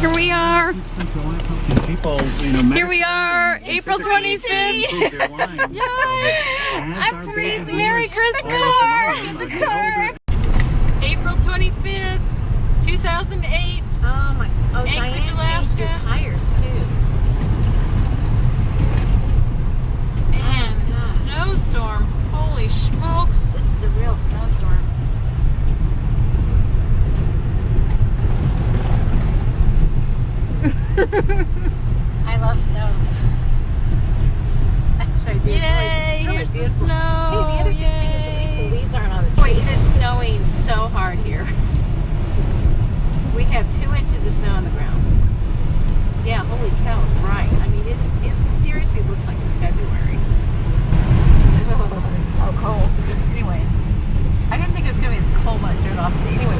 Here we are. People, Here we are, April 25th. Yay! I'm freezing. Merry Christmas. The car. April 25th, 2008. Oh my! Oh, Anchorage, Diane changed Alaska. your tires too. And snowstorm. Holy smokes. This is a real snowstorm. I love snow. Actually, I do. Yay, It's really here's the beautiful. snow. Hey, the other good thing is at least the leaves aren't on the tree. Boy, it is snowing so hard here. We have 2 inches of snow on the ground. Yeah, holy cow, it's right. I mean, it seriously looks like it's February. Oh, it's so cold. Anyway, I didn't think it was going to be this cold when I started off today. Anyway.